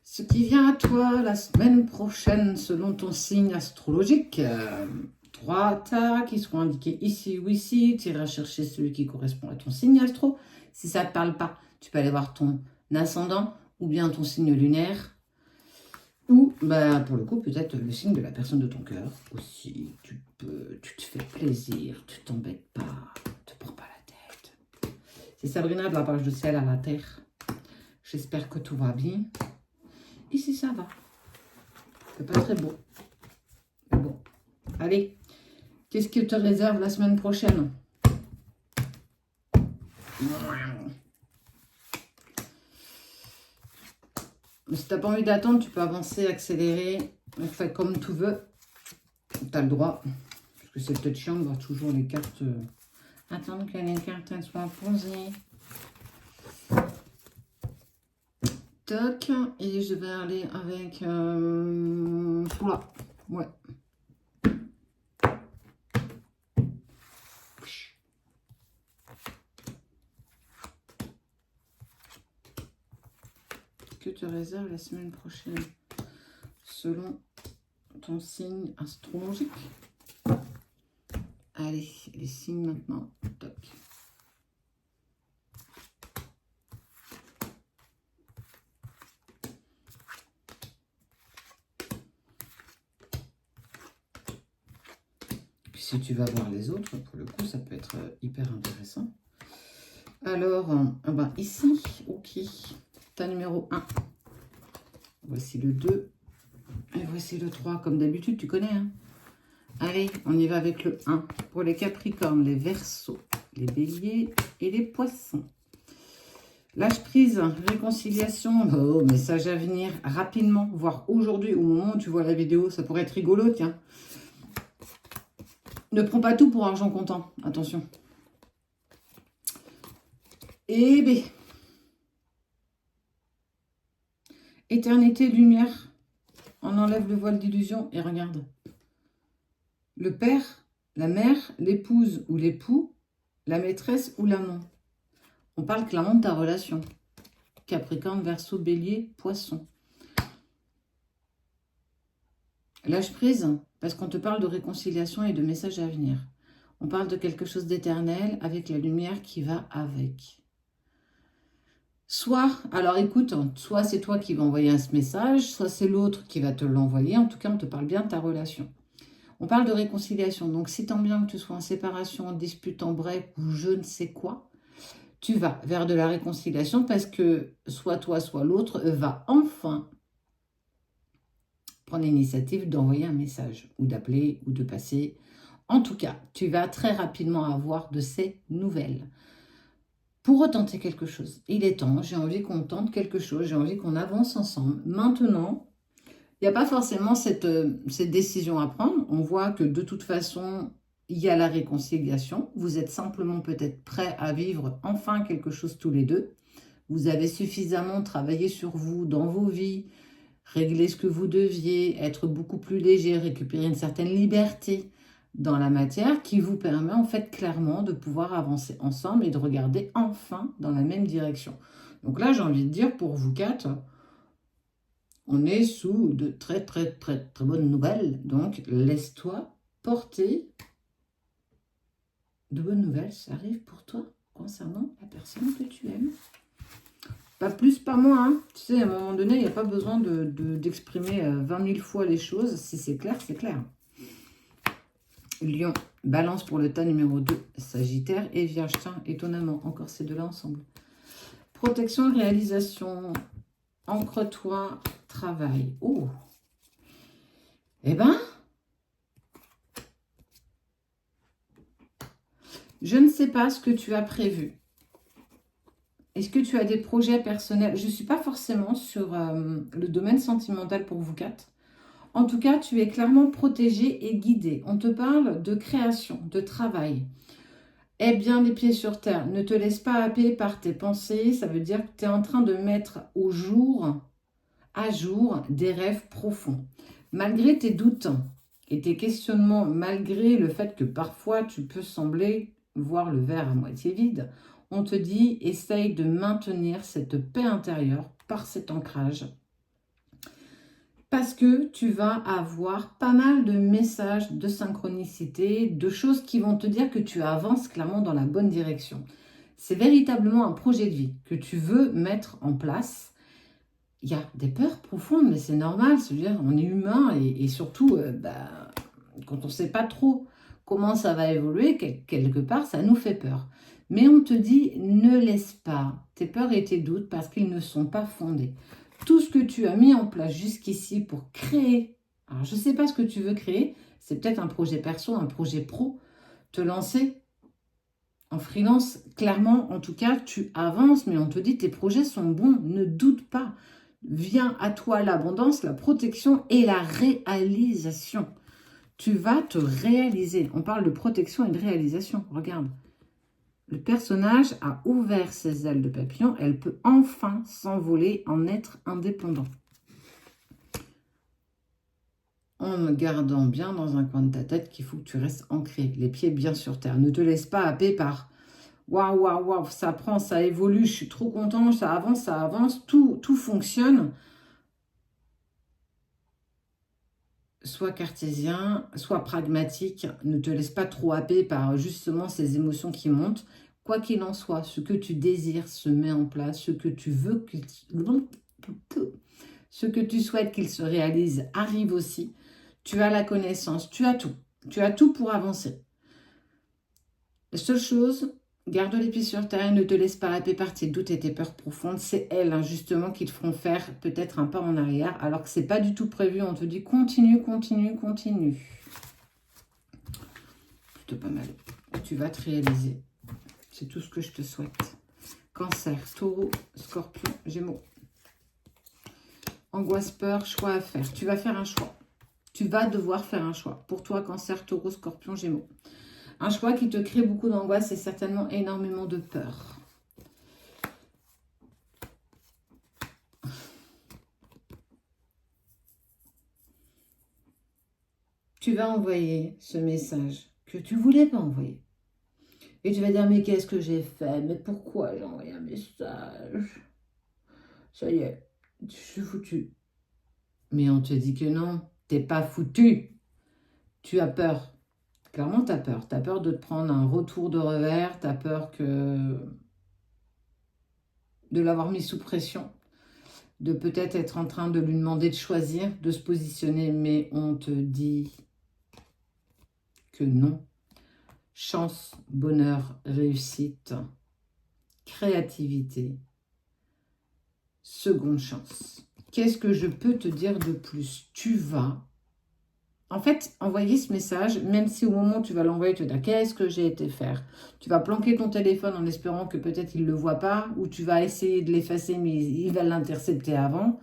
Ce qui vient à toi la semaine prochaine selon ton signe astrologique. Trois tas qui seront indiqués ici ou ici. Tu iras chercher celui qui correspond à ton signe astro. Si ça ne te parle pas, tu peux aller voir ton ascendant ou bien ton signe lunaire. Ou, pour le coup, peut-être le signe de la personne de ton cœur aussi. Tu te fais plaisir, tu t'embêtes pas, tu te prends pas la tête. C'est Sabrina de la page de ciel à la terre. J'espère que tout va bien. Ici, ça va. C'est pas très beau. Mais bon. Allez. Qu'est-ce qu'il te réserve la semaine prochaine? Si t'as pas envie d'attendre, tu peux avancer, accélérer. Fais comme tu veux. Tu as le droit. Parce que c'est peut-être chiant de voir toujours les cartes. Attendre que les cartes soient posées. Toc. Et je vais aller avec celui-là. Ouais. Que te réserve la semaine prochaine selon ton signe astrologique? Allez, les signes maintenant. Toc. Puis si tu vas voir les autres, pour le coup, ça peut être hyper intéressant. Alors, ici, ok. Tas numéro 1. Voici le 2. Et voici le 3. Comme d'habitude, tu connais. Hein. Allez, on y va avec le 1. Pour les Capricornes, les Verseaux, les Béliers et les Poissons. Lâche prise, réconciliation, message à venir rapidement, voire aujourd'hui, au moment où tu vois la vidéo, ça pourrait être rigolo, tiens. Ne prends pas tout pour argent comptant, attention. Et B. Éternité, lumière, on enlève le voile d'illusion et regarde. Le père, la mère, l'épouse ou l'époux, la maîtresse ou l'amant. On parle clairement de ta relation. Capricorne, Verseau, Bélier, Poisson. Lâche prise, parce qu'on te parle de réconciliation et de messages à venir. On parle de quelque chose d'éternel avec la lumière qui va avec. Soit, alors écoute, soit c'est toi qui vas envoyer ce message, soit c'est l'autre qui va te l'envoyer. En tout cas, on te parle bien de ta relation. On parle de réconciliation. Donc, si tant bien que tu sois en séparation, en dispute, en break ou je ne sais quoi, tu vas vers de la réconciliation parce que soit toi, soit l'autre va enfin prendre l'initiative d'envoyer un message ou d'appeler ou de passer. En tout cas, tu vas très rapidement avoir de ces nouvelles. Pour retenter quelque chose. Il est temps, j'ai envie qu'on tente quelque chose, j'ai envie qu'on avance ensemble. Maintenant, il n'y a pas forcément cette décision à prendre. On voit que de toute façon, il y a la réconciliation. Vous êtes simplement peut-être prêts à vivre enfin quelque chose tous les deux. Vous avez suffisamment travaillé sur vous dans vos vies, régler ce que vous deviez, être beaucoup plus léger, récupérer une certaine liberté dans la matière qui vous permet en fait clairement de pouvoir avancer ensemble et de regarder enfin dans la même direction. Donc là, j'ai envie de dire pour vous quatre, on est sous de très bonnes nouvelles. Donc, laisse-toi porter de bonnes nouvelles. Ça arrive pour toi concernant la personne que tu aimes. Pas plus, pas moins. Hein. Tu sais, à un moment donné, il n'y a pas besoin d'exprimer 20 000 fois les choses. Si c'est clair, c'est clair. Lion, Balance pour le tas numéro 2. Sagittaire et Vierge. Tiens, étonnamment, encore ces deux-là ensemble. Protection, réalisation. Ancre-toi, travail. Oh. Eh ben, je ne sais pas ce que tu as prévu. Est-ce que tu as des projets personnels? Je ne suis pas forcément sur le domaine sentimental pour vous quatre. En tout cas, tu es clairement protégé et guidé. On te parle de création, de travail. Aie bien les pieds sur terre. Ne te laisse pas happer par tes pensées. Ça veut dire que tu es en train de mettre à jour des rêves profonds. Malgré tes doutes et tes questionnements, malgré le fait que parfois tu peux sembler voir le verre à moitié vide, on te dit, essaye de maintenir cette paix intérieure par cet ancrage Parce que tu vas avoir pas mal de messages de synchronicité, de choses qui vont te dire que tu avances clairement dans la bonne direction. C'est véritablement un projet de vie que tu veux mettre en place. Il y a des peurs profondes, mais c'est normal. C'est-à-dire, on est humain et surtout, quand on ne sait pas trop comment ça va évoluer, quelque part, ça nous fait peur. Mais on te dit, ne laisse pas tes peurs et tes doutes parce qu'ils ne sont pas fondés. Tout ce que tu as mis en place jusqu'ici pour créer, alors je ne sais pas ce que tu veux créer, c'est peut-être un projet perso, un projet pro, te lancer en freelance, clairement, en tout cas, tu avances, mais on te dit tes projets sont bons, ne doute pas. Vient à toi l'abondance, la protection et la réalisation. Tu vas te réaliser. On parle de protection et de réalisation. Regarde. Le personnage a ouvert ses ailes de papillon. Elle peut enfin s'envoler, en être indépendant. En gardant bien dans un coin de ta tête qu'il faut que tu restes ancré, les pieds bien sur terre. Ne te laisse pas happer par waouh, waouh, waouh, ça prend, ça évolue, je suis trop content, ça avance, tout fonctionne. Sois cartésien, sois pragmatique, ne te laisse pas trop happer par justement ces émotions qui montent. Quoi qu'il en soit, ce que tu désires se met en place, ce que tu veux, ce que tu souhaites qu'il se réalise arrive aussi. Tu as la connaissance, tu as tout. Tu as tout pour avancer. La seule chose, garde les pieds sur terre, ne te laisse pas happer par tes doutes et tes peurs profondes. C'est elles, justement, qui te feront faire peut-être un pas en arrière, alors que ce n'est pas du tout prévu. On te dit continue, continue, continue. Plutôt pas mal. Tu vas te réaliser. C'est tout ce que je te souhaite. Cancer, taureau, scorpion, gémeaux. Angoisse, peur, choix à faire. Tu vas faire un choix. Tu vas devoir faire un choix. Pour toi, cancer, taureau, scorpion, gémeaux. Un choix qui te crée beaucoup d'angoisse et certainement énormément de peur. Tu vas envoyer ce message que tu ne voulais pas envoyer. Et tu vas dire, mais qu'est-ce que j'ai fait? Mais pourquoi j'ai envoyé un message? Ça y est, je suis foutu. Mais on te dit que non, t'es pas foutu. Tu as peur. Clairement, tu as peur. Tu as peur de te prendre un retour de revers. Tu as peur de l'avoir mis sous pression. De peut-être être en train de lui demander de choisir, de se positionner. Mais on te dit que non. Chance, bonheur, réussite, créativité, seconde chance. Qu'est-ce que je peux te dire de plus? Tu vas, en fait, envoyer ce message, même si au moment où tu vas l'envoyer, tu vas dire « Qu'est-ce que j'ai été faire ?» Tu vas planquer ton téléphone en espérant que peut-être il ne le voit pas, ou tu vas essayer de l'effacer, mais il va l'intercepter avant.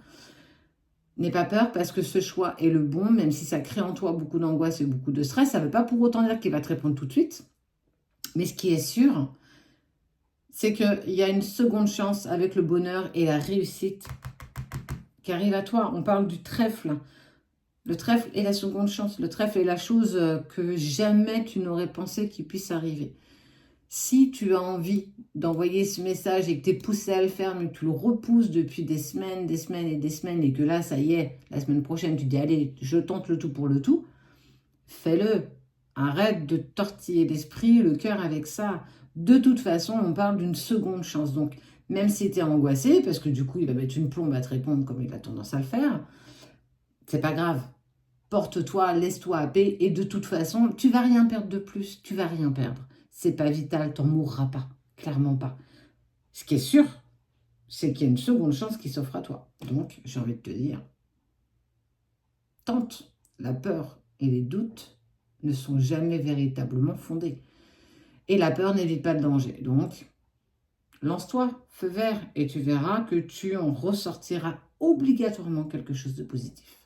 N'aie pas peur parce que ce choix est le bon, même si ça crée en toi beaucoup d'angoisse et beaucoup de stress. Ça ne veut pas pour autant dire qu'il va te répondre tout de suite. Mais ce qui est sûr, c'est qu'il y a une seconde chance avec le bonheur et la réussite qui arrive à toi. On parle du trèfle. Le trèfle est la seconde chance. Le trèfle est la chose que jamais tu n'aurais pensé qu'il puisse arriver. Si tu as envie d'envoyer ce message et que tu es poussé à le faire, mais que tu le repousses depuis des semaines et des semaines, et que là, ça y est, la semaine prochaine, tu dis « Allez, je tente le tout pour le tout », fais-le. Arrête de tortiller l'esprit, le cœur avec ça. De toute façon, on parle d'une seconde chance. Donc, même si tu es angoissé, parce que du coup, il va mettre une plombe à te répondre comme il a tendance à le faire, c'est pas grave. Porte-toi, laisse-toi happer, et de toute façon, tu vas rien perdre de plus. Tu vas rien perdre. C'est pas vital, t'en mourras pas. Clairement pas. Ce qui est sûr, c'est qu'il y a une seconde chance qui s'offre à toi. Donc, j'ai envie de te dire, tente. La peur et les doutes ne sont jamais véritablement fondés. Et la peur n'évite pas le danger. Donc, lance-toi, feu vert, et tu verras que tu en ressortiras obligatoirement quelque chose de positif.